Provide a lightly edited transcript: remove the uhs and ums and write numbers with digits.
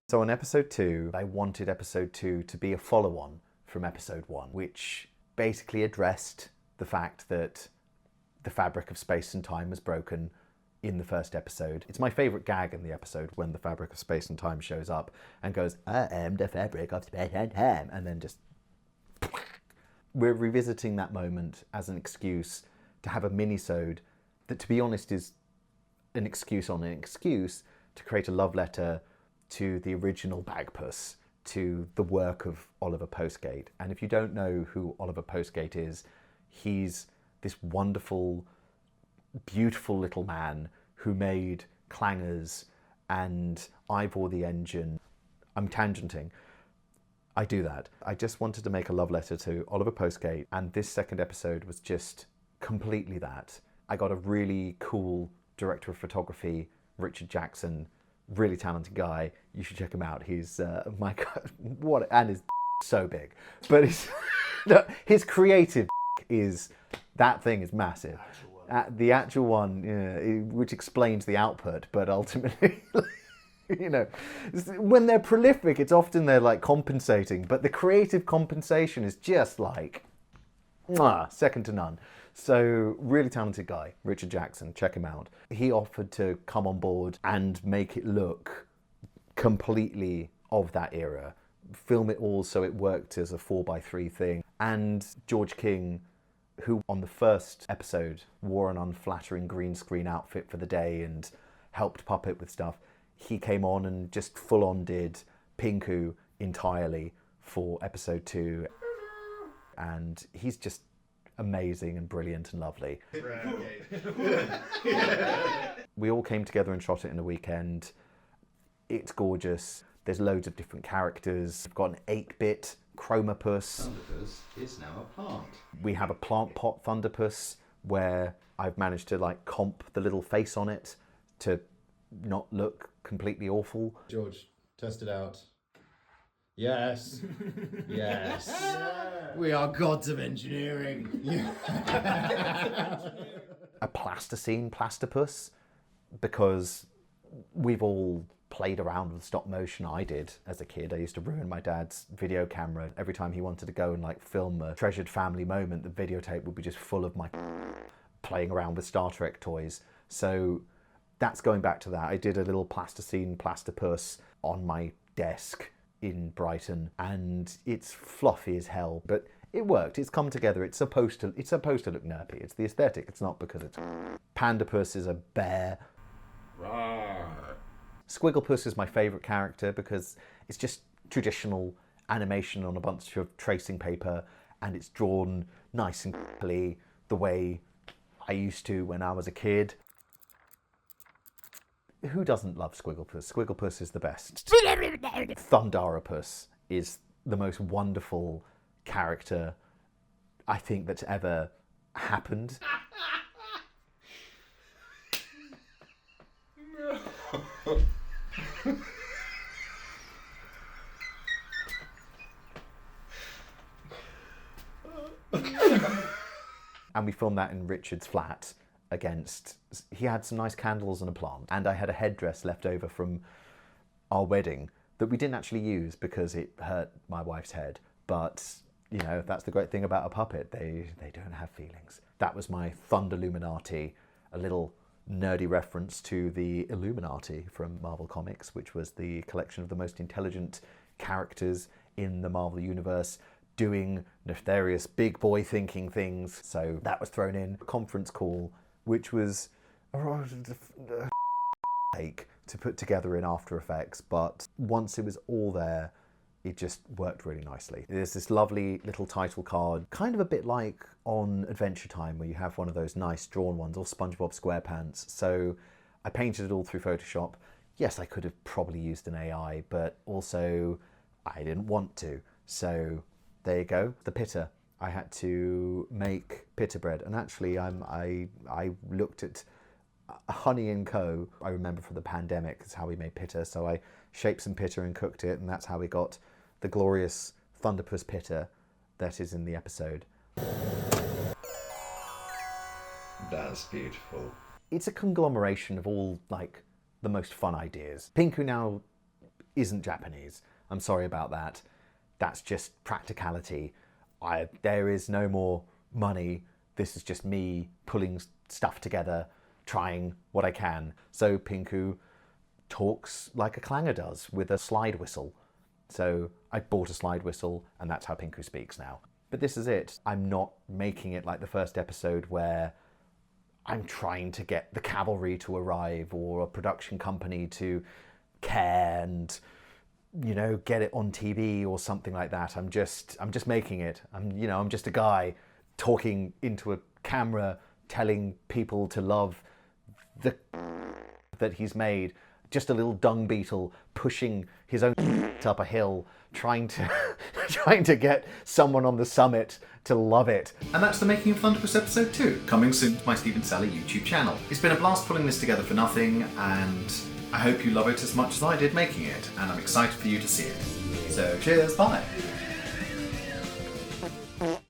So on episode 2, I wanted episode 2 to be a follow-on from episode 1, which basically addressed the fact that the fabric of space and time was broken in the first episode. It's my favourite gag in the episode when the fabric of space and time shows up and goes, I am the fabric of space and time, and then just... We're revisiting that moment as an excuse to have a mini-sode that, to be honest, is an excuse on an excuse to create a love letter to the original Bagpuss, to the work of Oliver Postgate. And if you don't know who Oliver Postgate is, he's this wonderful, beautiful little man who made clangers and Ivor the Engine. I'm tangenting. I do that. I just wanted to make a love letter to Oliver Postgate, and this second episode was just completely that. I got a really cool director of photography, Richard Jackson, really talented guy. You should check him out. He's my God, what, and his so big, but his creative is, that thing is massive. The actual one, which explains the output, but ultimately, you know, when they're prolific, it's often they're like compensating, but the creative compensation is just like, second to none. So really talented guy, Richard Jackson, check him out. He offered to come on board and make it look completely of that era, film it all so it worked as a 4x3 thing. And George King, who on the first episode wore an unflattering green screen outfit for the day and helped puppet with stuff, he came on and just full on did Pinku entirely for episode 2. And he's just amazing and brilliant and lovely. We all came together and shot it in a weekend. It's gorgeous. There's loads of different characters. We've got an 8-bit Thunderpuss. Thunderpuss is now a plant. We have a plant pot Thunderpuss where I've managed to like comp the little face on it to not look completely awful. George, test it out. Yes. Yes. Yeah. We are gods of engineering. A plasticine Plasterpuss, because we've all played around with stop motion. I did as a kid. I used to ruin my dad's video camera. Every time he wanted to go and like film a treasured family moment, the videotape would be just full of my playing around with Star Trek toys. So that's going back to that. I did a little plasticine Plasterpuss on my desk in Brighton, and it's fluffy as hell, but it worked. It's come together. It's supposed to look nerpy. It's the aesthetic. It's not because it's... Pandapuss is a bear. Rawr. Squigglepuss is my favourite character because it's just traditional animation on a bunch of tracing paper, and it's drawn nice and quickly the way I used to when I was a kid. Who doesn't love Squigglepuss? Squigglepuss is the best. Thunderpuss is the most wonderful character I think that's ever happened. And we filmed that in Richard's flat against... He had some nice candles and a plant, and I had a headdress left over from our wedding that we didn't actually use because it hurt my wife's head. But, you know, that's the great thing about a puppet. They don't have feelings. That was my Thunderluminati, a little nerdy reference to the Illuminati from Marvel Comics, which was the collection of the most intelligent characters in the Marvel Universe doing nefarious big boy thinking things. So that was thrown in. A conference call, which was a take to put together in After Effects, but once it was all there, it just worked really nicely. There's this lovely little title card, kind of a bit like on Adventure Time, where you have one of those nice drawn ones, or SpongeBob SquarePants. So I painted it all through Photoshop. Yes, I could have probably used an AI, but also I didn't want to. So there you go, the pitta. I had to make pitta bread, and actually I looked at Honey & Co. I remember from the pandemic is how we made pitta, so I shaped some pitta and cooked it, and that's how we got the glorious Thunderpuss pitta that is in the episode. That's beautiful. It's a conglomeration of all like the most fun ideas. Pinku now isn't Japanese. I'm sorry about that. That's just practicality. There is no more money. This is just me pulling stuff together, trying what I can. So Pinku talks like a clanger does, with a slide whistle. So I bought a slide whistle, and that's how Pinku speaks now. But this is it. I'm not making it like the first episode where I'm trying to get the cavalry to arrive or a production company to care and, you know, get it on TV or something like that. I'm just making it. I'm just a guy talking into a camera, telling people to love the that he's made. Just a little dung beetle pushing his own up a hill, trying to get someone on the summit to love it. And that's the making of Thunderpuss episode 2, coming soon to my Stephen Sally YouTube channel. It's been a blast pulling this together for nothing, and I hope you love it as much as I did making it, and I'm excited for you to see it. So cheers, bye!